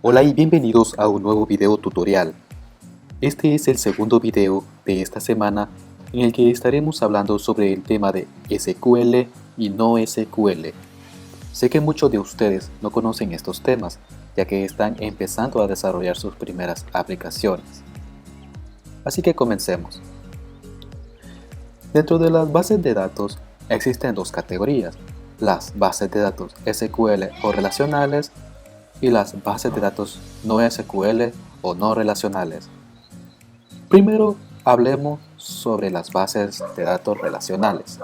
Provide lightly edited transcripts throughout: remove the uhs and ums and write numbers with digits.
Hola y bienvenidos a un nuevo video tutorial. Este es el segundo video de esta semana en el que estaremos hablando sobre el tema de SQL y no SQL. Sé que muchos de ustedes no conocen estos temas, ya que están empezando a desarrollar sus primeras aplicaciones. Así que comencemos. Dentro de las bases de datos existen dos categorías: las bases de datos SQL o relacionales y las bases de datos no SQL o no relacionales. Primero hablemos sobre las bases de datos relacionales.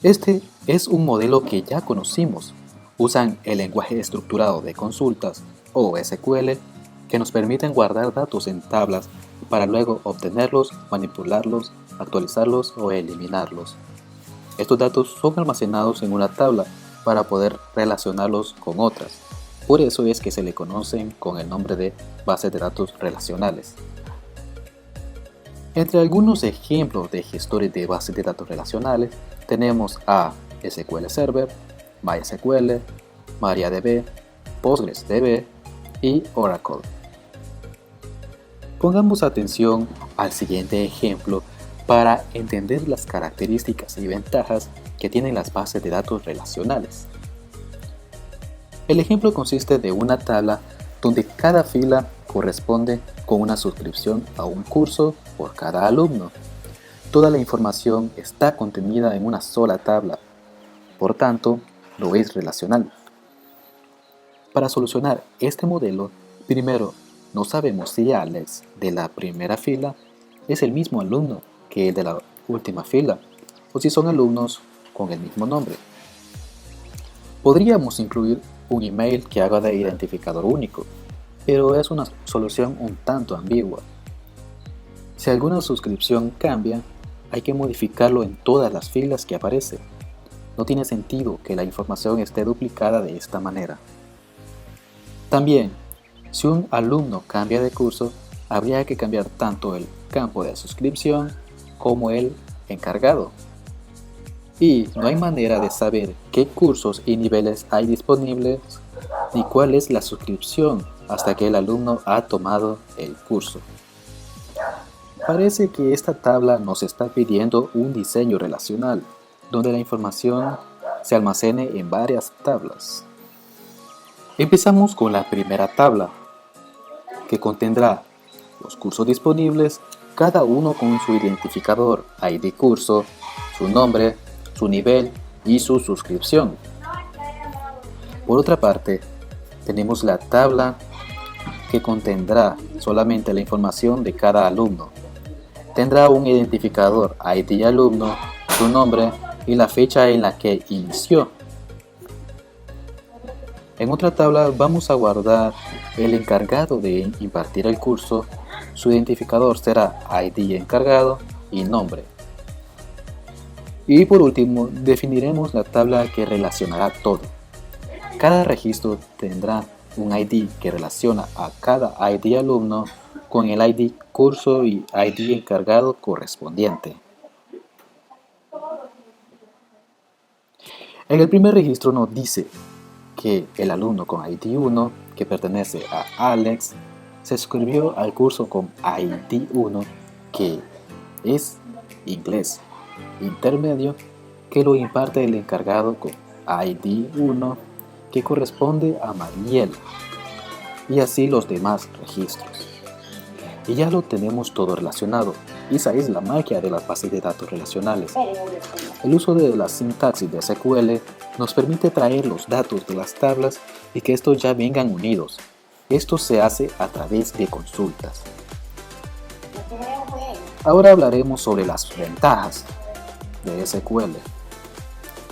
Este es un modelo que ya conocimos. Usan el lenguaje estructurado de consultas o SQL que nos permiten guardar datos en tablas para luego obtenerlos, manipularlos, actualizarlos o eliminarlos. Estos datos son almacenados en una tabla para poder relacionarlos con otras. Por eso es que se le conocen con el nombre de bases de datos relacionales. Entre algunos ejemplos de gestores de bases de datos relacionales tenemos a SQL Server, MySQL, MariaDB, PostgreSQL y Oracle. Pongamos atención al siguiente ejemplo para entender las características y ventajas que tienen las bases de datos relacionales. El ejemplo consiste de una tabla donde cada fila corresponde con una suscripción a un curso por cada alumno. Toda la información está contenida en una sola tabla, por tanto, no es relacional. Para solucionar este modelo, primero no sabemos si Alex de la primera fila es el mismo alumno que el de la última fila, o si son alumnos con el mismo nombre. Podríamos incluir un email que haga de identificador único, pero es una solución un tanto ambigua. Si alguna suscripción cambia, hay que modificarlo en todas las filas que aparece. No tiene sentido que la información esté duplicada de esta manera. También, si un alumno cambia de curso, habría que cambiar tanto el campo de suscripción como el encargado. Y no hay manera de saber qué cursos y niveles hay disponibles ni cuál es la suscripción hasta que el alumno ha tomado el curso. Parece que esta tabla nos está pidiendo un diseño relacional, donde la información se almacene en varias tablas. Empezamos con la primera tabla, que contendrá los cursos disponibles, cada uno con su identificador, ID curso, su nombre, su nivel y su suscripción. Por otra parte, tenemos la tabla que contendrá solamente la información de cada alumno. Tendrá un identificador ID alumno, su nombre y la fecha en la que inició. En otra tabla vamos a guardar el encargado de impartir el curso. Su identificador será ID encargado y nombre. Y por último, definiremos la tabla que relacionará todo. Cada registro tendrá un ID que relaciona a cada ID alumno con el ID curso y ID encargado correspondiente. En el primer registro nos dice que el alumno con ID 1, que pertenece a Alex, se suscribió al curso con ID 1, que es inglés intermedio, que lo imparte el encargado con ID 1, que corresponde a Mariel, y así los demás registros. Y ya lo tenemos todo relacionado. Esa es la magia de las bases de datos relacionales. El uso de la sintaxis de SQL nos permite traer los datos de las tablas y que estos ya vengan unidos. Esto se hace a través de consultas. Ahora hablaremos sobre las ventajas de SQL.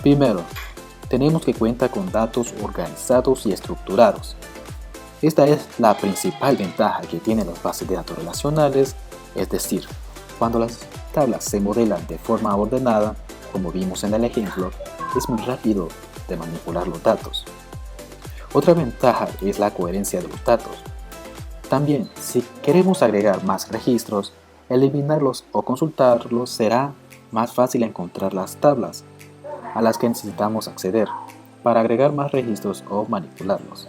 Primero, tenemos que cuenta con datos organizados y estructurados. Esta es la principal ventaja que tienen las bases de datos relacionales, es decir, cuando las tablas se modelan de forma ordenada, como vimos en el ejemplo, es muy rápido de manipular los datos. Otra ventaja es la coherencia de los datos. También, si queremos agregar más registros, eliminarlos o consultarlos será más fácil encontrar las tablas a las que necesitamos acceder para agregar más registros o manipularlos.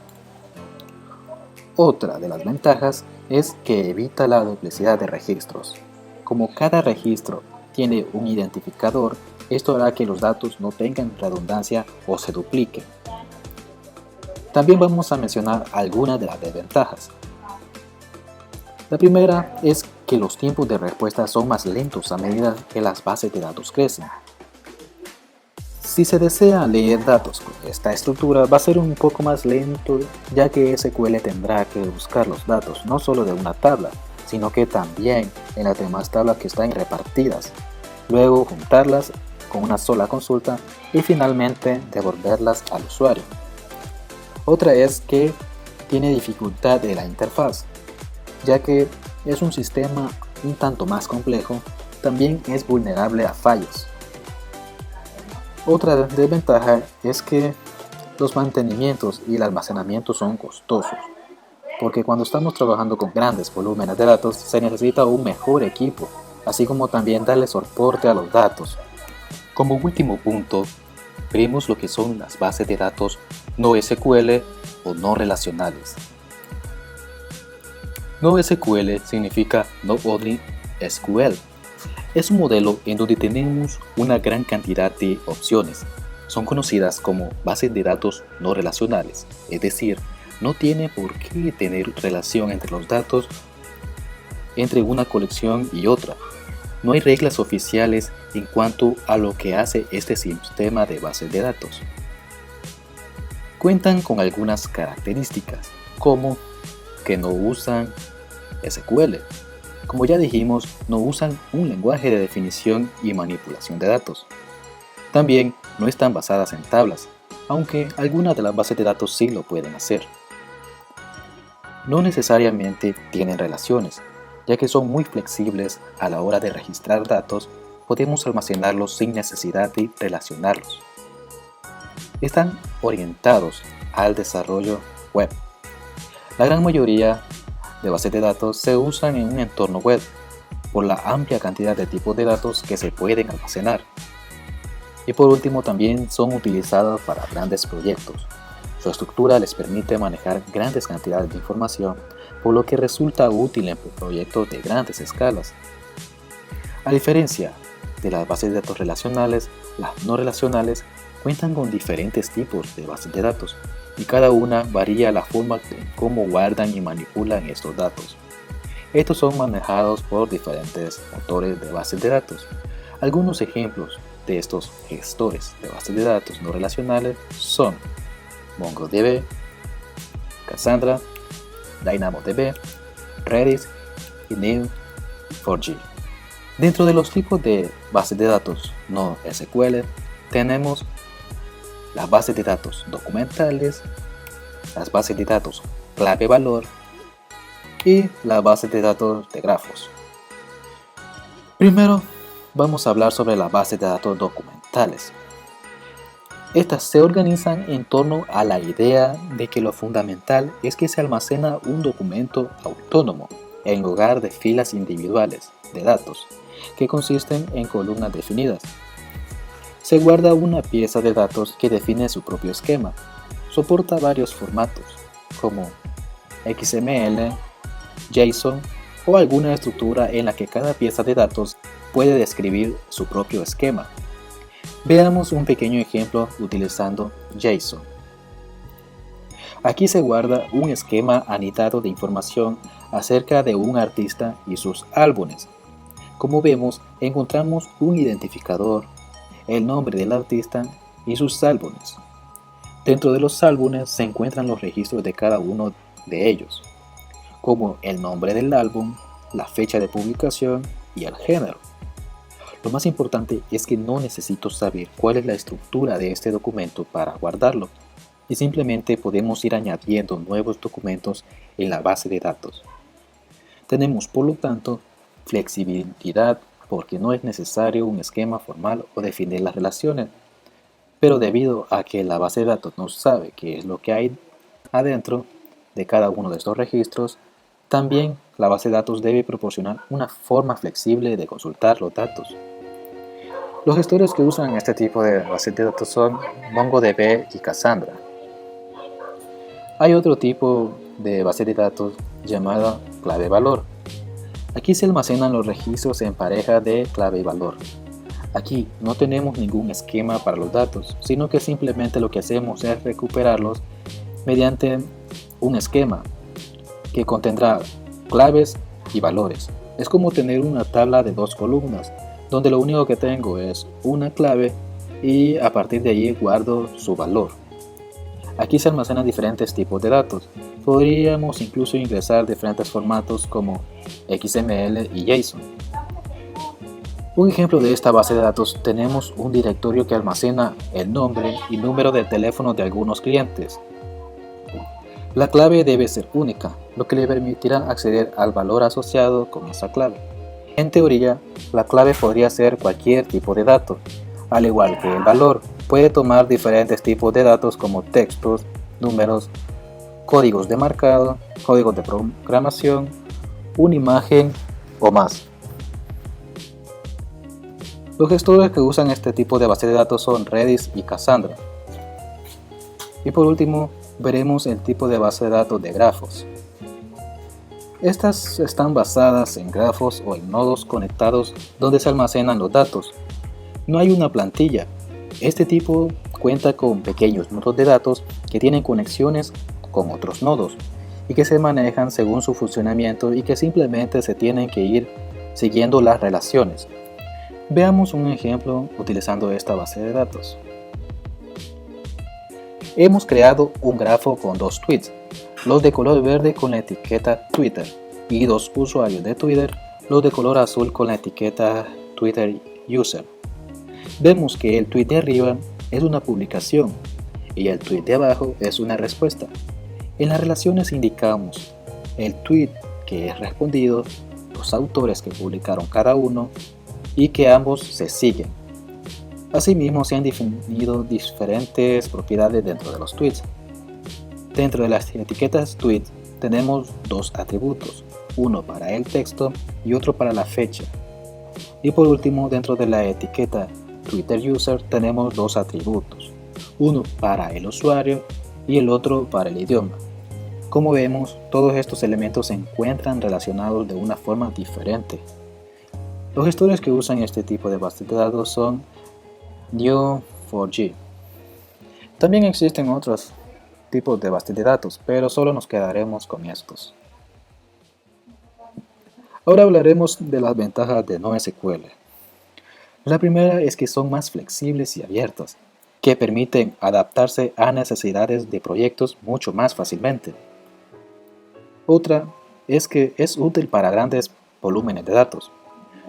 Otra de las ventajas es que evita la duplicidad de registros. Como cada registro tiene un identificador, esto hará que los datos no tengan redundancia o se dupliquen. También vamos a mencionar algunas de las desventajas. La primera es que los tiempos de respuesta son más lentos a medida que las bases de datos crecen. Si se desea leer datos con esta estructura, va a ser un poco más lento, ya que SQL tendrá que buscar los datos no solo de una tabla, sino que también en las demás tablas que están repartidas, luego juntarlas con una sola consulta y finalmente devolverlas al usuario. Otra es que tiene dificultad de la interfaz, ya que es un sistema un tanto más complejo, también es vulnerable a fallos. Otra desventaja es que los mantenimientos y el almacenamiento son costosos, porque cuando estamos trabajando con grandes volúmenes de datos se necesita un mejor equipo, así como también darle soporte a los datos. Como último punto, veremos lo que son las bases de datos no SQL o no relacionales. No SQL significa No Only SQL. Es un modelo en donde tenemos una gran cantidad de opciones. Son conocidas como bases de datos no relacionales, es decir, no tiene por qué tener relación entre los datos entre una colección y otra. No hay reglas oficiales en cuanto a lo que hace este sistema de bases de datos. Cuentan con algunas características, como que no usan SQL. Como ya dijimos, no usan un lenguaje de definición y manipulación de datos. También no están basadas en tablas, aunque algunas de las bases de datos sí lo pueden hacer. No necesariamente tienen relaciones, ya que son muy flexibles a la hora de registrar datos, podemos almacenarlos sin necesidad de relacionarlos. Están orientados al desarrollo web. La gran mayoría de bases de datos se usan en un entorno web por la amplia cantidad de tipos de datos que se pueden almacenar. Y por último, también son utilizadas para grandes proyectos. Su estructura les permite manejar grandes cantidades de información, por lo que resulta útil en proyectos de grandes escalas. A diferencia de las bases de datos relacionales, las no relacionales cuentan con diferentes tipos de bases de datos y cada una varía la forma en cómo guardan y manipulan estos datos. Estos son manejados por diferentes motores de bases de datos. Algunos ejemplos de estos gestores de bases de datos no relacionales son MongoDB, Cassandra, DynamoDB, Redis y Neo4j. Dentro de los tipos de bases de datos no SQL tenemos las bases de datos documentales, las bases de datos clave-valor y las bases de datos de grafos. Primero vamos a hablar sobre las bases de datos documentales. Estas se organizan en torno a la idea de que lo fundamental es que se almacena un documento autónomo en lugar de filas individuales de datos que consisten en columnas definidas. Se guarda una pieza de datos que define su propio esquema. Soporta varios formatos como XML, JSON o alguna estructura en la que cada pieza de datos puede describir su propio esquema. Veamos un pequeño ejemplo utilizando JSON. Aquí se guarda un esquema anidado de información acerca de un artista y sus álbumes. Como vemos, encontramos un identificador, el nombre del artista y sus álbumes. Dentro de los álbumes se encuentran los registros de cada uno de ellos, como el nombre del álbum, la fecha de publicación y el género. Lo más importante es que no necesito saber cuál es la estructura de este documento para guardarlo, y simplemente podemos ir añadiendo nuevos documentos en la base de datos. Tenemos, por lo tanto, flexibilidad porque no es necesario un esquema formal o definir las relaciones, pero debido a que la base de datos no sabe qué es lo que hay adentro de cada uno de estos registros, también la base de datos debe proporcionar una forma flexible de consultar los datos. Los gestores que usan este tipo de bases de datos son MongoDB y Cassandra. Hay otro tipo de base de datos llamada clave valor. Aquí se almacenan los registros en pareja de clave y valor. Aquí no tenemos ningún esquema para los datos, sino que simplemente lo que hacemos es recuperarlos mediante un esquema que contendrá claves y valores. Es como tener una tabla de 2 columnas, donde lo único que tengo es una clave y a partir de allí guardo su valor. Aquí se almacenan diferentes tipos de datos. Podríamos incluso ingresar diferentes formatos como XML y JSON. Un ejemplo de esta base de datos tenemos un directorio que almacena el nombre y número de teléfono de algunos clientes. La clave debe ser única, lo que le permitirá acceder al valor asociado con esa clave. En teoría, la clave podría ser cualquier tipo de dato, al igual que el valor. Puede tomar diferentes tipos de datos como textos, números, códigos de marcado, códigos de programación, una imagen o más. Los gestores que usan este tipo de base de datos son Redis y Cassandra. Y por último, veremos el tipo de base de datos de grafos. Estas están basadas en grafos o en nodos conectados donde se almacenan los datos. No hay una plantilla. Este tipo cuenta con pequeños nodos de datos que tienen conexiones con otros nodos y que se manejan según su funcionamiento y que simplemente se tienen que ir siguiendo las relaciones. Veamos un ejemplo utilizando esta base de datos. Hemos creado un grafo con 2 tweets, los de color verde con la etiqueta Twitter y 2 usuarios de Twitter, los de color azul con la etiqueta Twitter User. Vemos que el tweet de arriba es una publicación y el tweet de abajo es una respuesta. En las relaciones indicamos el tweet que es respondido, los autores que publicaron cada uno y que ambos se siguen. Asimismo, se han definido diferentes propiedades dentro de los tweets. Dentro de las etiquetas tweet tenemos 2 atributos, uno para el texto y otro para la fecha. Y por último, dentro de la etiqueta Twitter User tenemos 2 atributos, uno para el usuario y el otro para el idioma. Como vemos, todos estos elementos se encuentran relacionados de una forma diferente. Los gestores que usan este tipo de bases de datos son Neo4j. También existen otros tipos de bases de datos, pero solo nos quedaremos con estos. Ahora hablaremos de las ventajas de NoSQL. La primera es que son más flexibles y abiertas, que permiten adaptarse a necesidades de proyectos mucho más fácilmente. Otra es que es útil para grandes volúmenes de datos.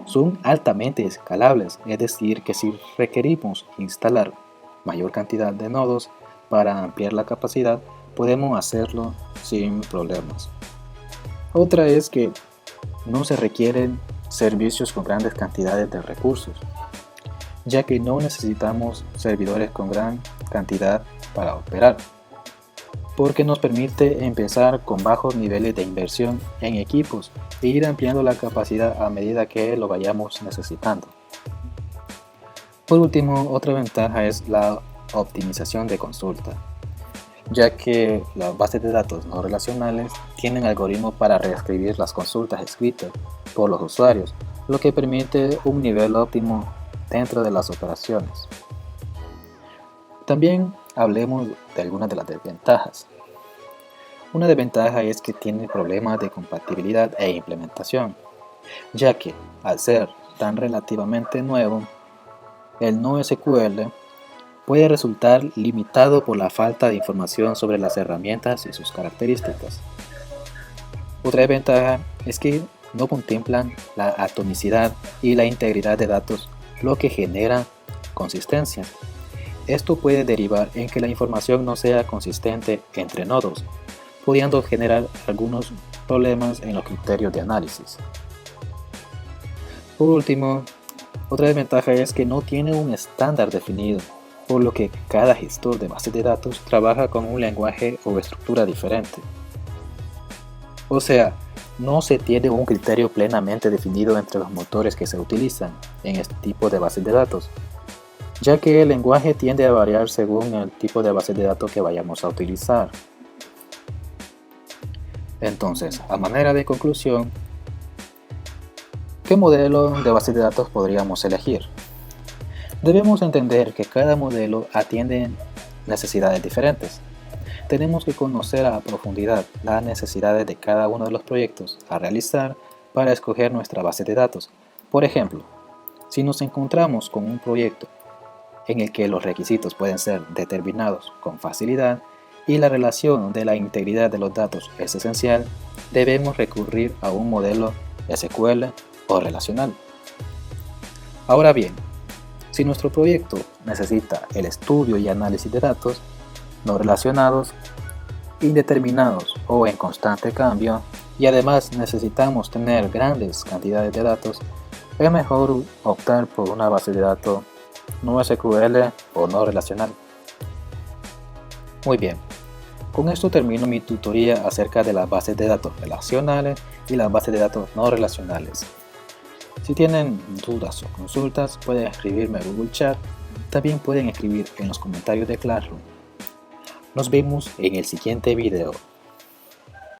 Son altamente escalables, es decir, que si requerimos instalar mayor cantidad de nodos para ampliar la capacidad, podemos hacerlo sin problemas. Otra es que no se requieren servicios con grandes cantidades de recursos, ya que no necesitamos servidores con gran cantidad para operar, porque nos permite empezar con bajos niveles de inversión en equipos e ir ampliando la capacidad a medida que lo vayamos necesitando. Por último, otra ventaja es la optimización de consulta, ya que las bases de datos no relacionales tienen algoritmos para reescribir las consultas escritas por los usuarios, lo que permite un nivel óptimo dentro de las operaciones. También hablemos de algunas de las desventajas. Una desventaja es que tiene problemas de compatibilidad e implementación, ya que al ser tan relativamente nuevo, el NoSQL puede resultar limitado por la falta de información sobre las herramientas y sus características. Otra desventaja es que no contemplan la atomicidad y la integridad de datos, lo que genera consistencia. Esto puede derivar en que la información no sea consistente entre nodos, pudiendo generar algunos problemas en los criterios de análisis. Por último, otra desventaja es que no tiene un estándar definido, por lo que cada gestor de bases de datos trabaja con un lenguaje o estructura diferente. O sea, no se tiene un criterio plenamente definido entre los motores que se utilizan en este tipo de bases de datos, ya que el lenguaje tiende a variar según el tipo de base de datos que vayamos a utilizar. Entonces, a manera de conclusión, ¿qué modelo de base de datos podríamos elegir? Debemos entender que cada modelo atiende necesidades diferentes. Tenemos que conocer a profundidad las necesidades de cada uno de los proyectos a realizar para escoger nuestra base de datos. Por ejemplo, si nos encontramos con un proyecto en el que los requisitos pueden ser determinados con facilidad y la relación de la integridad de los datos es esencial, debemos recurrir a un modelo SQL o relacional. Ahora bien, si nuestro proyecto necesita el estudio y análisis de datos no relacionados, indeterminados o en constante cambio, y además necesitamos tener grandes cantidades de datos, es mejor optar por una base de datos no SQL o no relacional. Muy bien, con esto termino mi tutoría acerca de las bases de datos relacionales y las bases de datos no relacionales. Si tienen dudas o consultas, pueden escribirme a Google Chat. También pueden escribir en los comentarios de Classroom. Nos vemos en el siguiente video.